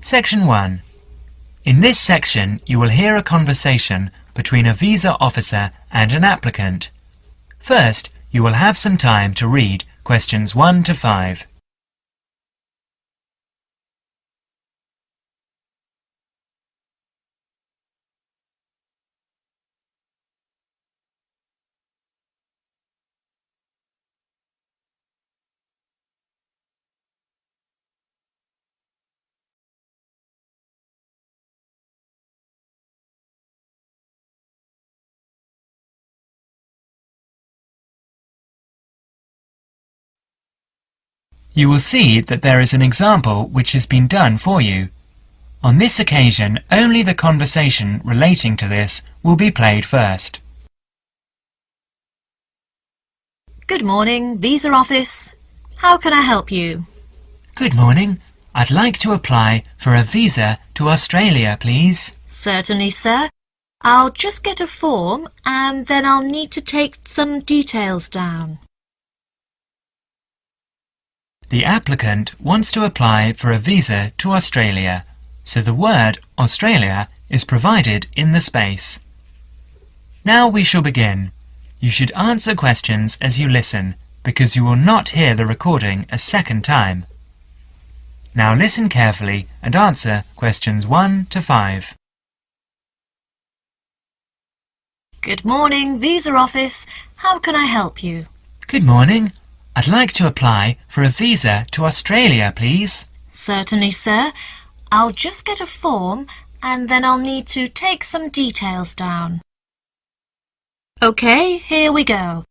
Section 1. In this section, you will hear a conversation between a visa officer and an applicant. First, you will have some time to read questions 1 to 5. You will see that there is an example which has been done for you. On this occasion, only the conversation relating to this will be played first. Good morning, Visa Office. How can I help you? Good morning. I'd like to apply for a visa to Australia, please. Certainly, sir. I'll just get a form and then I'll need to take some details down. The applicant wants to apply for a visa to Australia, so the word Australia is provided in the space. Now we shall begin. You should answer questions as you listen, because you will not hear the recording a second time. Now listen carefully and answer questions 1 to 5. Good morning, Visa Office. How can I help you? Good morning. I'd like to apply for a visa to Australia, please. Certainly, sir. I'll just get a form and then I'll need to take some details down. OK, here we go.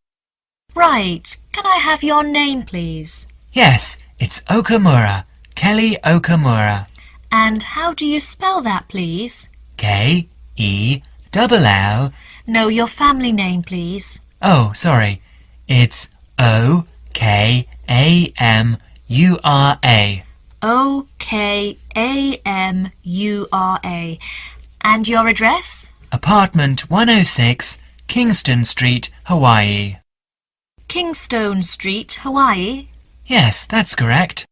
Right, can I have your name, please? Yes, it's Okamura, Kelly Okamura. And how do you spell that, please? K-E-L-L. No, your family name, please. Oh, sorry. It's O-K-A-M-U-R-A. O-K-A-M-U-R-A. And your address? Apartment 106, Kingston Street, Hawaii. Kingstone Street, Hawaii? Yes, that's correct.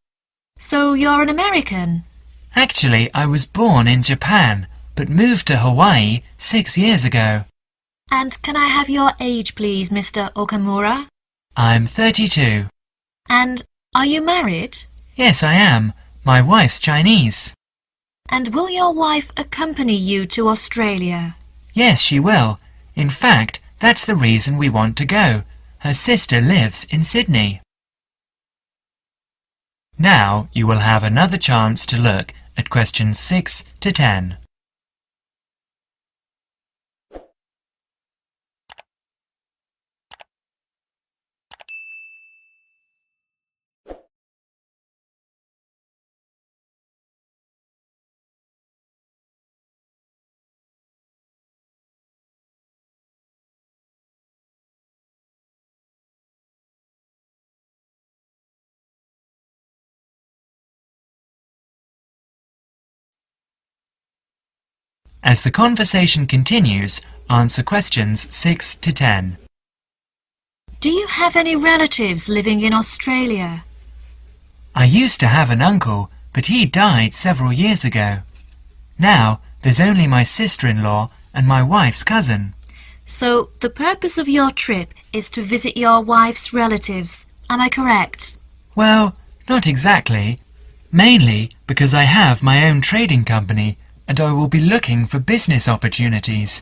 So you're an American? Actually, I was born in Japan, but moved to Hawaii 6 years ago. And can I have your age, please, Mr. Okamura? I'm 32. And are you married? Yes, I am. My wife's Chinese. And will your wife accompany you to Australia? Yes, she will. In fact, that's the reason we want to go. Her sister lives in Sydney. Now you will have another chance to look at questions 6 to 10. As the conversation continues, answer questions 6 to 10. Do you have any relatives living in Australia? I used to have an uncle, but he died several years ago. Now there's only my sister-in-law and my wife's cousin. So the purpose of your trip is to visit your wife's relatives, am I correct? Well, not exactly. Mainly because I have my own trading company and I will be looking for business opportunities.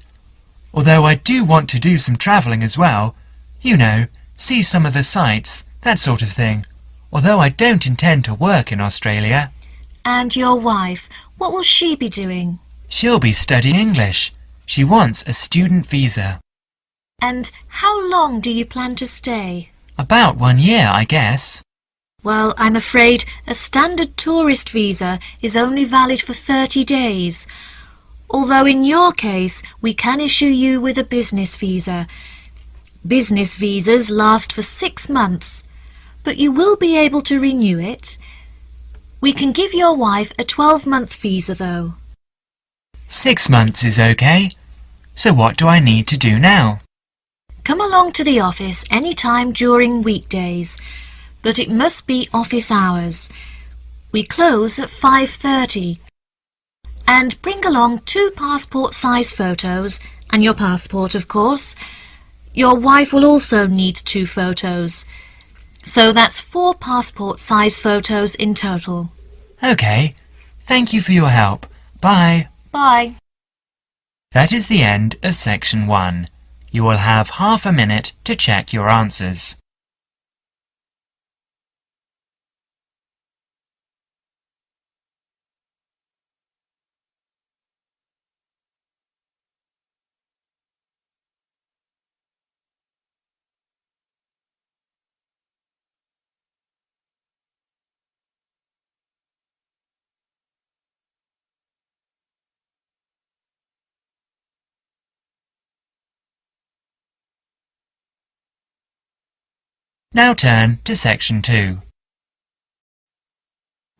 Although I do want to do some travelling as well. You know, see some of the sights, that sort of thing. Although I don't intend to work in Australia. And your wife, what will she be doing? She'll be studying English. She wants a student visa. And how long do you plan to stay? About 1 year, I guess. Well, I'm afraid a standard tourist visa is only valid for 30 days. Although in your case, we can issue you with a business visa. Business visas last for 6 months, but you will be able to renew it. We can give your wife a 12-month visa, though. 6 months is okay. So what do I need to do now? Come along to the office any time during weekdays, but it must be office hours. We close at 5:30. And bring along 2 passport-size photos, and your passport, of course. Your wife will also need 2 photos. So that's 4 passport-size photos in total. OK, thank you for your help. Bye. Bye. That is the end of section 1. You will have half a minute to check your answers. Now turn to section 2.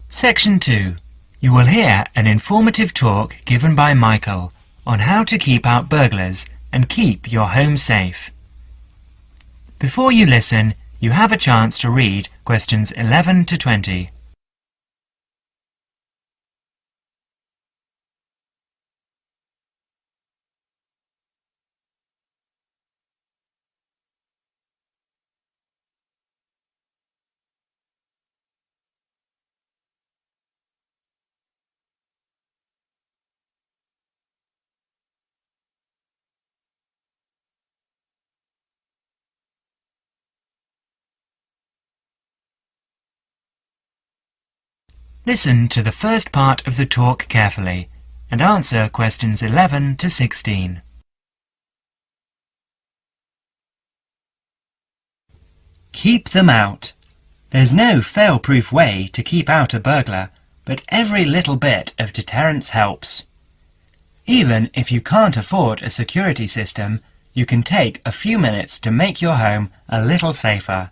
Section 2. You will hear an informative talk given by Michael on how to keep out burglars and keep your home safe. Before you listen, you have a chance to read questions 11 to 20. Listen to the first part of the talk carefully and answer questions 11 to 16. Keep them out. There's no fail-proof way to keep out a burglar, but every little bit of deterrence helps. Even if you can't afford a security system, you can take a few minutes to make your home a little safer.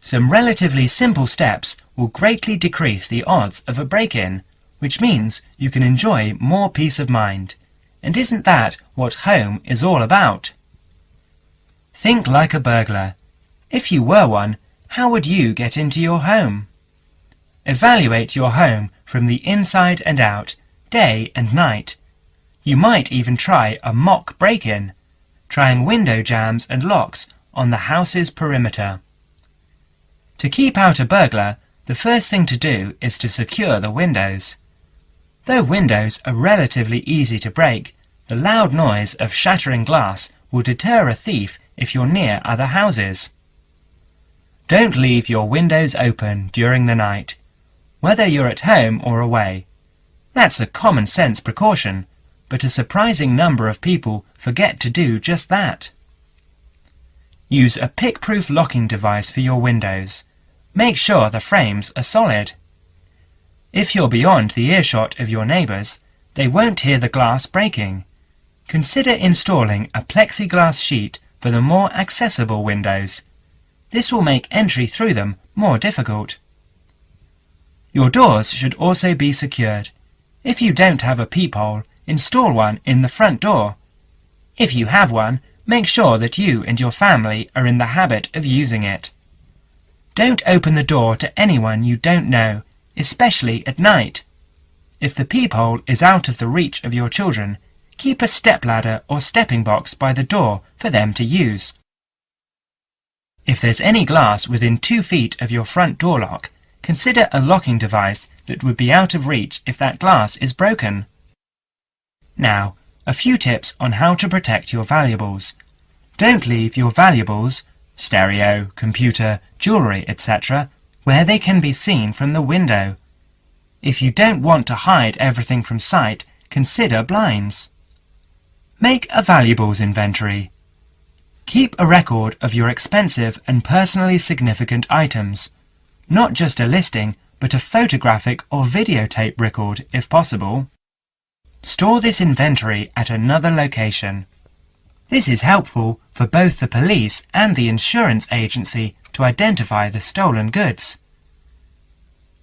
Some relatively simple steps will greatly decrease the odds of a break-in, which means you can enjoy more peace of mind. And isn't that what home is all about? Think like a burglar. If you were one, how would you get into your home? Evaluate your home from the inside and out, day and night. You might even try a mock break-in, trying window jambs and locks on the house's perimeter. To keep out a burglar, the first thing to do is to secure the windows. Though windows are relatively easy to break, the loud noise of shattering glass will deter a thief if you're near other houses. Don't leave your windows open during the night, whether you're at home or away. That's a common sense precaution, but a surprising number of people forget to do just that. Use a pick-proof locking device for your windows. Make sure the frames are solid. If you're beyond the earshot of your neighbours, they won't hear the glass breaking. Consider installing a plexiglass sheet for the more accessible windows. This will make entry through them more difficult. Your doors should also be secured. If you don't have a peephole, install one in the front door. If you have one, make sure that you and your family are in the habit of using it. Don't open the door to anyone you don't know, especially at night. If the peephole is out of the reach of your children, keep a stepladder or stepping box by the door for them to use. If there's any glass within 2 feet of your front door lock, consider a locking device that would be out of reach if that glass is broken. Now, a few tips on how to protect your valuables. Don't leave your valuables, stereo, computer, jewellery, etc., where they can be seen from the window. If you don't want to hide everything from sight, consider blinds. Make a valuables inventory. Keep a record of your expensive and personally significant items. Not just a listing, but a photographic or videotape record if possible. Store this inventory at another location. This is helpful for both the police and the insurance agency to identify the stolen goods.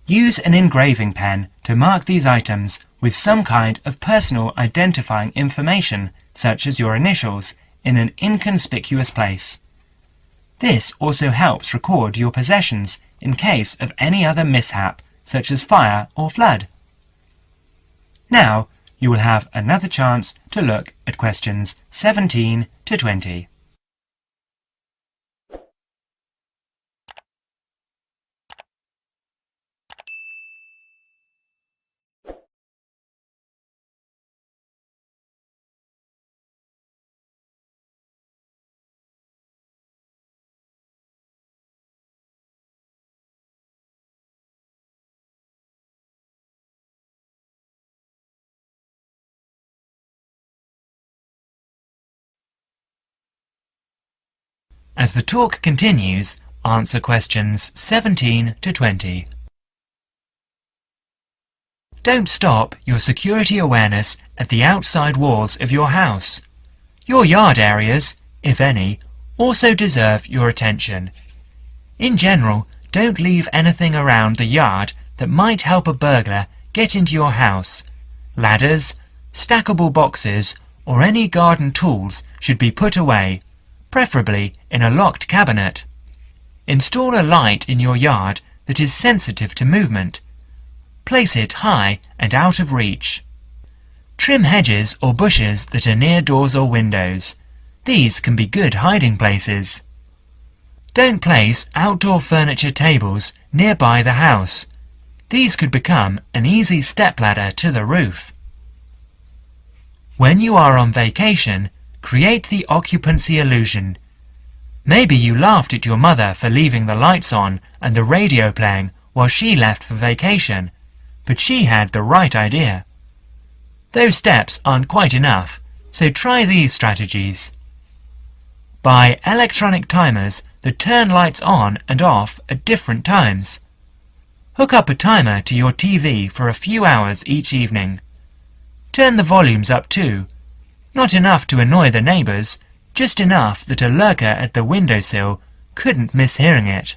Use an engraving pen to mark these items with some kind of personal identifying information, such as your initials, in an inconspicuous place. This also helps record your possessions in case of any other mishap, such as fire or flood. Now you will have another chance to look at questions 17 to 20. As the talk continues, answer questions 17 to 20. Don't stop your security awareness at the outside walls of your house. Your yard areas, if any, also deserve your attention. In general, don't leave anything around the yard that might help a burglar get into your house. Ladders, stackable boxes, or any garden tools should be put away, preferably in a locked cabinet. Install a light in your yard that is sensitive to movement. Place it high and out of reach. Trim hedges or bushes that are near doors or windows. These can be good hiding places. Don't place outdoor furniture tables nearby the house. These could become an easy stepladder to the roof. When you are on vacation, create the occupancy illusion. Maybe you laughed at your mother for leaving the lights on and the radio playing while she left for vacation, but she had the right idea. Those steps aren't quite enough, so try these strategies. Buy electronic timers that turn lights on and off at different times. Hook up a timer to your TV for a few hours each evening. Turn the volumes up too. Not enough to annoy the neighbours, just enough that a lurker at the windowsill couldn't miss hearing it.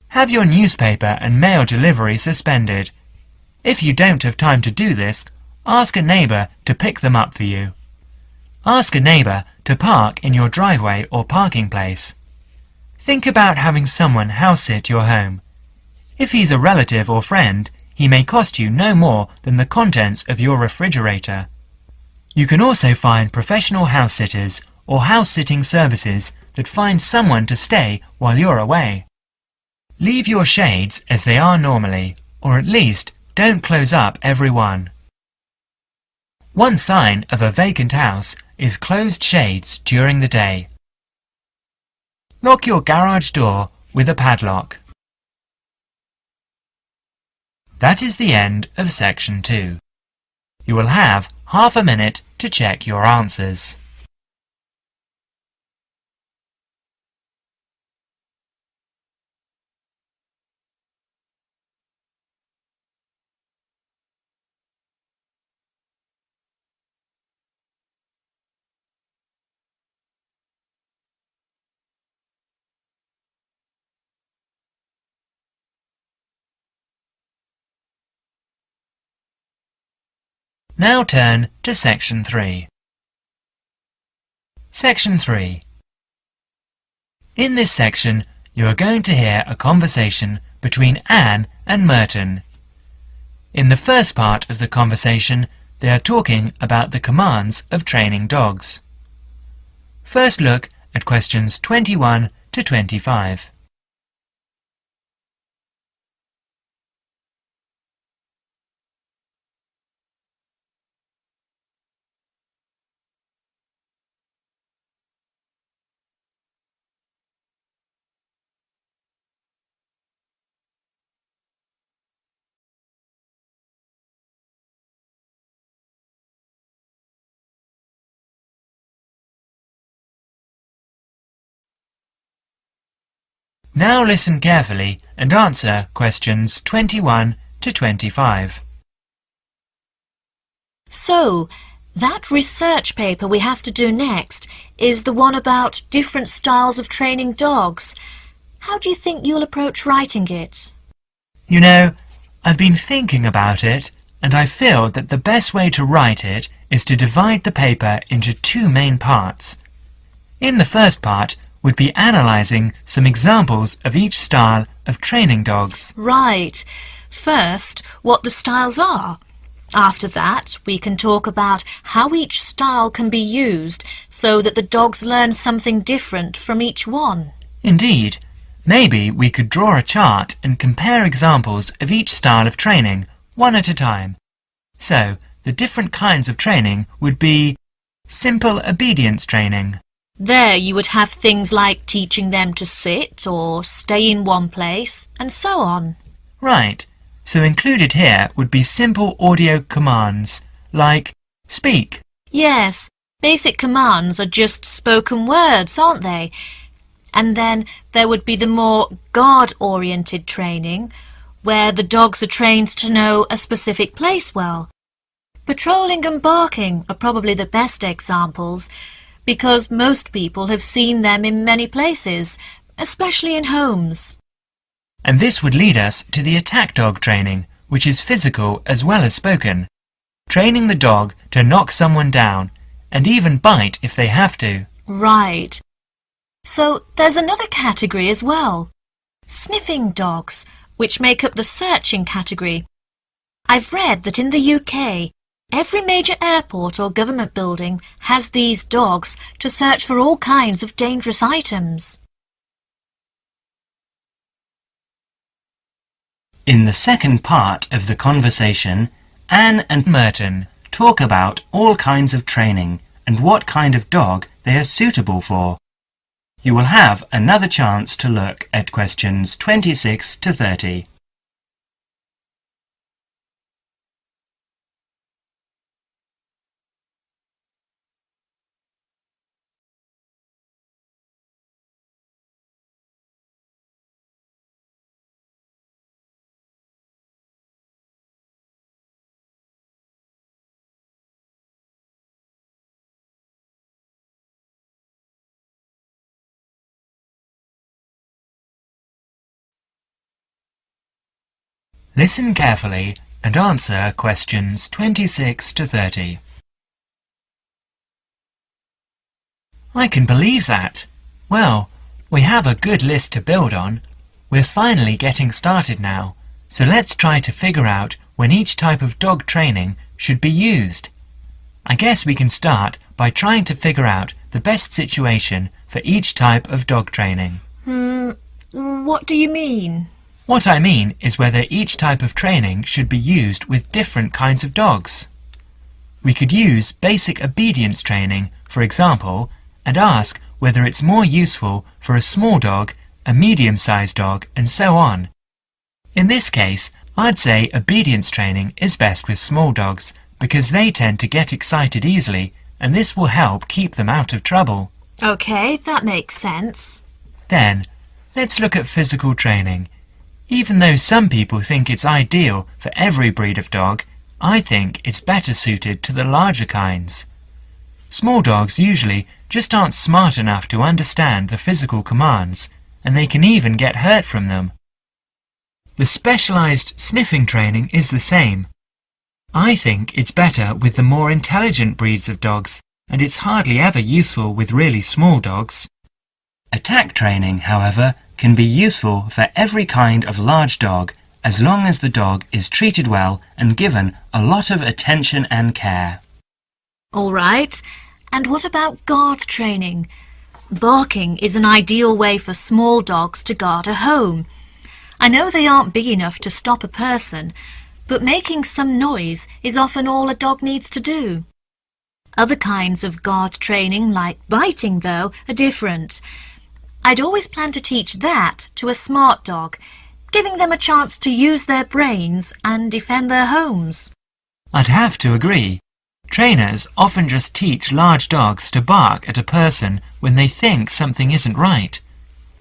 Have your newspaper and mail delivery suspended. If you don't have time to do this, ask a neighbour to pick them up for you. Ask a neighbour to park in your driveway or parking place. Think about having someone house-sit your home. If he's a relative or friend, he may cost you no more than the contents of your refrigerator. You can also find professional house-sitters or house-sitting services that find someone to stay while you're away. Leave your shades as they are normally, or at least don't close up every one. One sign of a vacant house is closed shades during the day. Lock your garage door with a padlock. That is the end of section 2. You will have half a minute to check your answers. Now turn to Section 3. Section 3. In this section, you are going to hear a conversation between Anne and Merton. In the first part of the conversation, they are talking about the commands of training dogs. First look at questions 21 to 25. Now listen carefully and answer questions 21 to 25. So, that research paper we have to do next is the one about different styles of training dogs. How do you think you'll approach writing it? You know, I've been thinking about it, and I feel that the best way to write it is to divide the paper into two main parts. In the first part, would be analysing some examples of each style of training dogs. Right. First, what the styles are. After that, we can talk about how each style can be used so that the dogs learn something different from each one. Indeed. Maybe we could draw a chart and compare examples of each style of training, one at a time. So, the different kinds of training would be simple obedience training. There you would have things like teaching them to sit or stay in one place, and so on. Right. So included here would be simple audio commands, like speak. Yes, basic commands are just spoken words, aren't they? And then there would be the more guard-oriented training, where the dogs are trained to know a specific place well. Patrolling and barking are probably the best examples, because most people have seen them in many places, especially in homes. And this would lead us to the attack dog training, which is physical as well as spoken. Training the dog to knock someone down, and even bite if they have to. Right. So there's another category as well. Sniffing dogs, which make up the searching category. I've read that in the UK, every major airport or government building has these dogs to search for all kinds of dangerous items. In the second part of the conversation, Anne and Merton talk about all kinds of training and what kind of dog they are suitable for. You will have another chance to look at questions 26 to 30. Listen carefully and answer questions 26 to 30. I can believe that. Well, we have a good list to build on. We're finally getting started now, so let's try to figure out when each type of dog training should be used. I guess we can start by trying to figure out the best situation for each type of dog training. What do you mean? What I mean is whether each type of training should be used with different kinds of dogs. We could use basic obedience training, for example, and ask whether it's more useful for a small dog, a medium-sized dog, and so on. In this case, I'd say obedience training is best with small dogs because they tend to get excited easily, and this will help keep them out of trouble. Okay, that makes sense. Then, let's look at physical training. Even though some people think it's ideal for every breed of dog, I think it's better suited to the larger kinds. Small dogs usually just aren't smart enough to understand the physical commands, and they can even get hurt from them. The specialized sniffing training is the same. I think it's better with the more intelligent breeds of dogs, and it's hardly ever useful with really small dogs. Attack training, however, can be useful for every kind of large dog as long as the dog is treated well and given a lot of attention and care. All right. And what about guard training? Barking is an ideal way for small dogs to guard a home. I know they aren't big enough to stop a person, but making some noise is often all a dog needs to do. Other kinds of guard training, like biting, though, are different. I'd always plan to teach that to a smart dog, giving them a chance to use their brains and defend their homes. I'd have to agree. Trainers often just teach large dogs to bark at a person when they think something isn't right.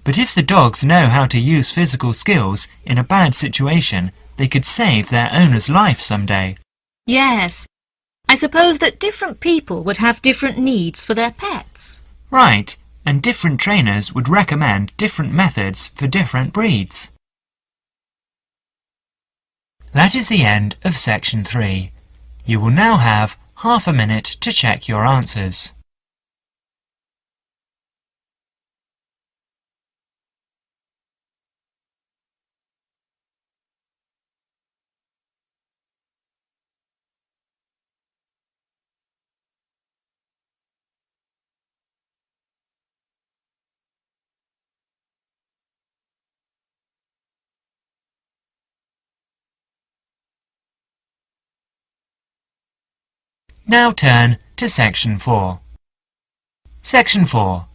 But if the dogs know how to use physical skills in a bad situation, they could save their owner's life someday. Yes. I suppose that different people would have different needs for their pets. Right, and different trainers would recommend different methods for different breeds. That is the end of section 3. You will now have half a minute to check your answers. Now turn to Section 4. Section 4.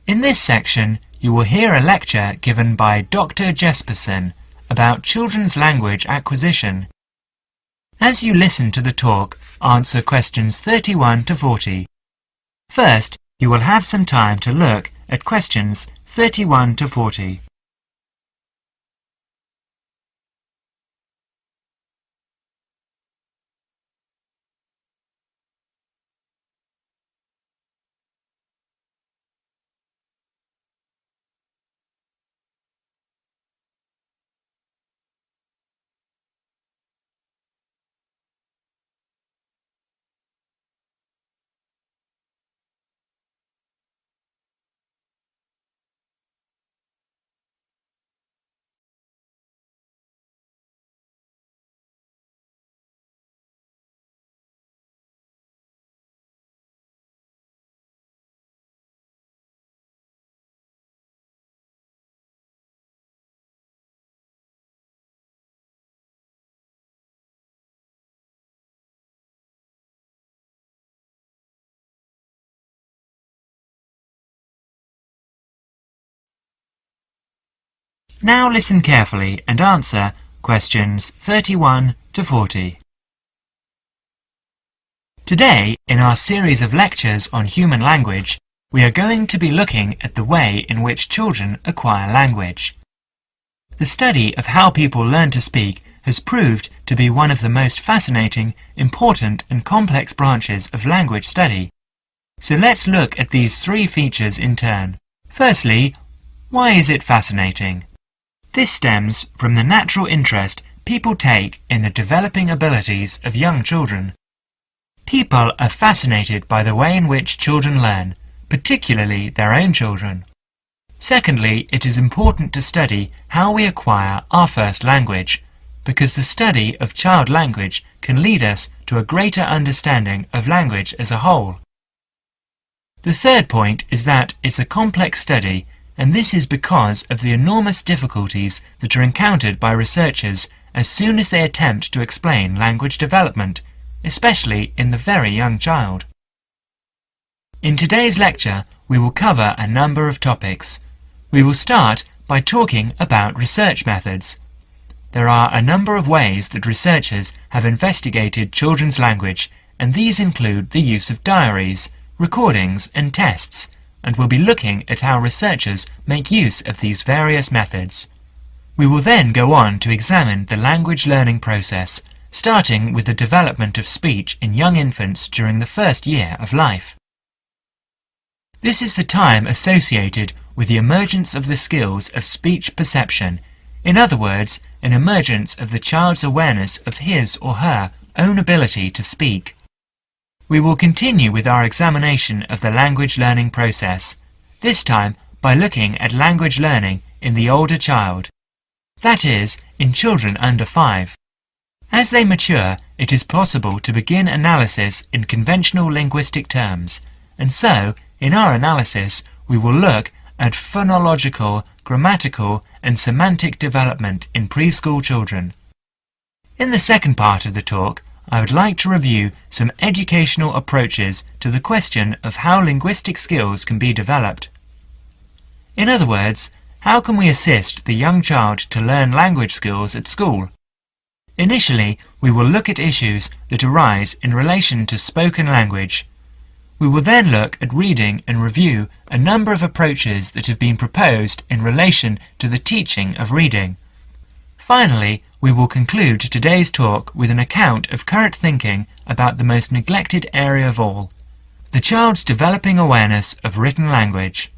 In this section, you will hear a lecture given by Dr. Jesperson about children's language acquisition. As you listen to the talk, answer questions 31 to 40. First, you will have some time to look at questions 31 to 40. Now listen carefully and answer questions 31 to 40. Today, in our series of lectures on human language, we are going to be looking at the way in which children acquire language. The study of how people learn to speak has proved to be one of the most fascinating, important and complex branches of language study. So let's look at these three features in turn. Firstly, why is it fascinating? This stems from the natural interest people take in the developing abilities of young children. People are fascinated by the way in which children learn, particularly their own children. Secondly, it is important to study how we acquire our first language, because the study of child language can lead us to a greater understanding of language as a whole. The third point is that it's a complex study, and this is because of the enormous difficulties that are encountered by researchers as soon as they attempt to explain language development, especially in the very young child. In today's lecture, we will cover a number of topics. We will start by talking about research methods. There are a number of ways that researchers have investigated children's language, and these include the use of diaries, recordings and tests, and we'll be looking at how researchers make use of these various methods. We will then go on to examine the language learning process, starting with the development of speech in young infants during the first year of life. This is the time associated with the emergence of the skills of speech perception, in other words, an emergence of the child's awareness of his or her own ability to speak. We will continue with our examination of the language learning process, this time by looking at language learning in the older child, that is, in children under 5. As they mature, it is possible to begin analysis in conventional linguistic terms, and so, in our analysis, we will look at phonological, grammatical, and semantic development in preschool children. In the second part of the talk, I would like to review some educational approaches to the question of how linguistic skills can be developed. In other words, how can we assist the young child to learn language skills at school? Initially, we will look at issues that arise in relation to spoken language. We will then look at reading and review a number of approaches that have been proposed in relation to the teaching of reading. Finally, we will conclude today's talk with an account of current thinking about the most neglected area of all, the child's developing awareness of written language.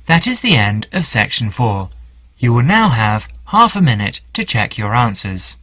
That is the end of Section 4. You will now have half a minute to check your answers.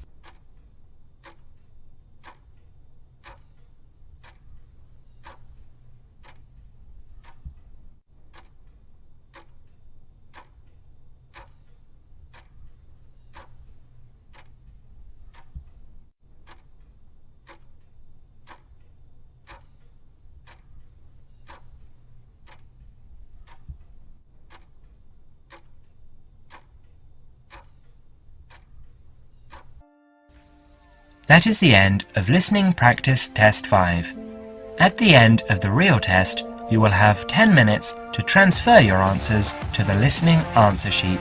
That is the end of Listening Practice Test 5. At the end of the real test, you will have 10 minutes to transfer your answers to the listening answer sheet.